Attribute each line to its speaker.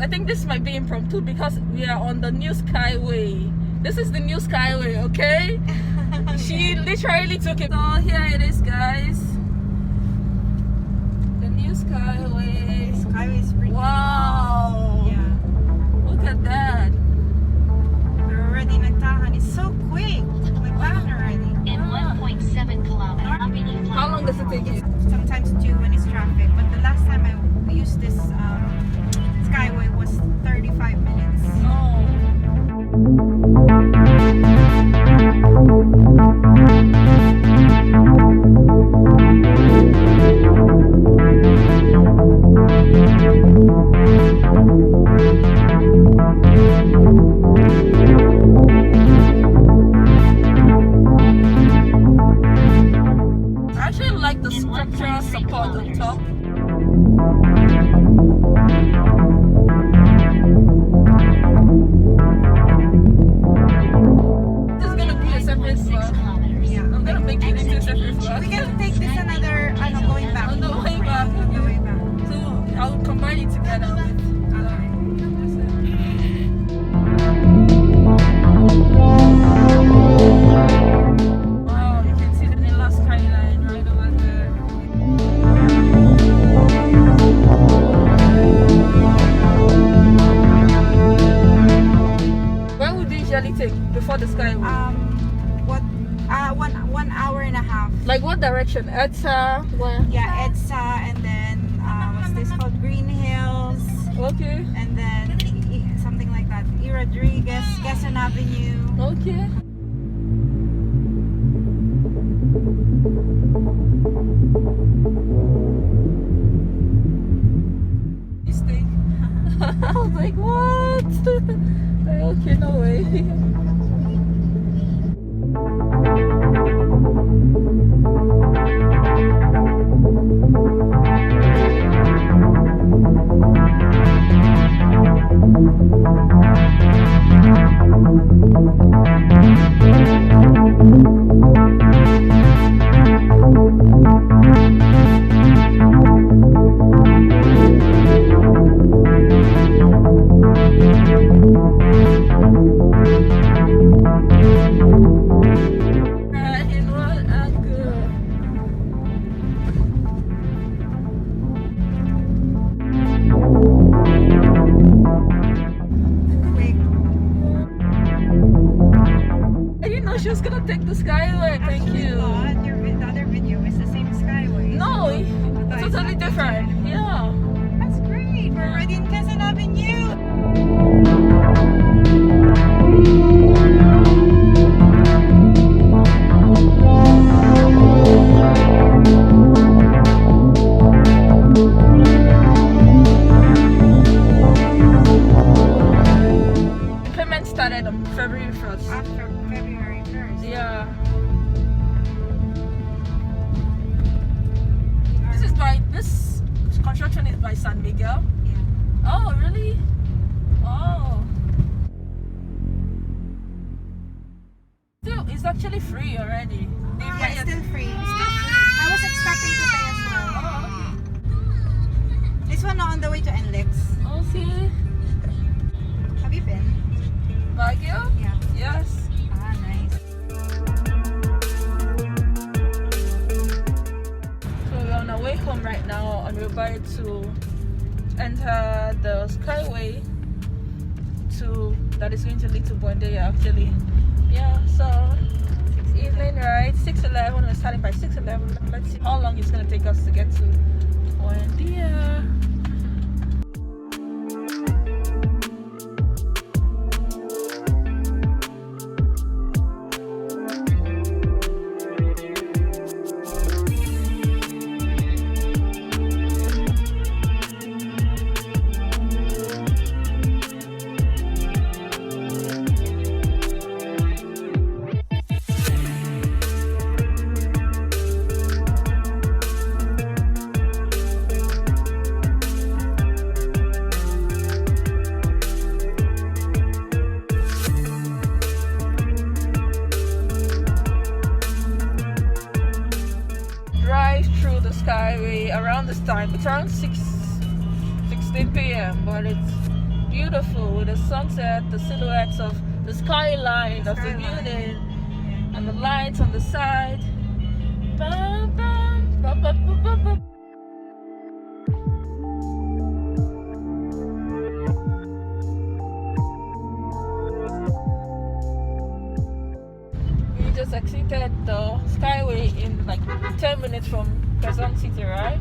Speaker 1: I think this might be impromptu because we are on the new Skyway. This is the new Skyway, okay? She literally took it. So here it is, guys. The new Skyway.
Speaker 2: Skyway is pretty.
Speaker 1: Wow.
Speaker 2: Yeah.
Speaker 1: Look at that.
Speaker 2: We're already nagtahan. It's so quick. Nagtahan already.
Speaker 3: In 1.7 kilometers.
Speaker 1: How long does it take you?
Speaker 2: Sometimes 2 when it's traffic. But the last time I used this Skyway was 35 minutes.
Speaker 1: Oh. I actually like the structural support on top. This is gonna be a separate vlog.
Speaker 2: Yeah.
Speaker 1: I'm gonna make it into a separate vlog.
Speaker 2: We can take this another going back.
Speaker 1: On the way back.
Speaker 2: On the way back.
Speaker 1: So I'll combine it together with. Wow, you can see the Manila skyline right over there. Where would you usually take before the Skyway?
Speaker 2: What? 1 hour and a half.
Speaker 1: Like what direction? EDSA? Where?
Speaker 2: Yeah, EDSA, and then what's this called? Green Hills,
Speaker 1: Okay.
Speaker 2: and then something like that. E. Rodriguez, Quezon Avenue.
Speaker 1: Okay. Mistake. I was like, what? Like, okay, no way. In what angle?
Speaker 2: Quick.
Speaker 1: I didn't know she was gonna take the Skyway. Thank you.
Speaker 2: Not. The other video is the same Skyway.
Speaker 1: No,
Speaker 2: So,
Speaker 1: it's totally different. Yeah.
Speaker 2: that's great. We're already in Quezon Avenue.
Speaker 1: Implement started on February 1st.
Speaker 2: After February 1st.
Speaker 1: Yeah. This construction is by San Miguel.
Speaker 2: Yeah.
Speaker 1: Oh, really? Oh. Still, it's actually free already.
Speaker 2: Yeah, it's still free.
Speaker 1: Still free.
Speaker 2: I was expecting to pay as well.
Speaker 1: Oh, okay.
Speaker 2: This one on the way to NLEX.
Speaker 1: Okay.
Speaker 2: Have you been?
Speaker 1: Baguio?
Speaker 2: Yeah.
Speaker 1: Yes.
Speaker 2: Ah, nice.
Speaker 1: So we're on our way home right now and we're about to enter the Skyway that is going to lead to Buendia actually. Yeah, so evening, right? 6:11. We're starting by 6:11. Let's see how long it's gonna take us to get to Buendia. Skyway around this time. It's around 16 p.m. but it's beautiful with the sunset, the silhouettes of the skyline of the
Speaker 2: Skyline.
Speaker 1: building,
Speaker 2: Yeah.
Speaker 1: and the lights on the side. Bum, bum, bum, bum, bum, bum, bum. We just exited the Skyway in like 10 minutes from Quezon City, right?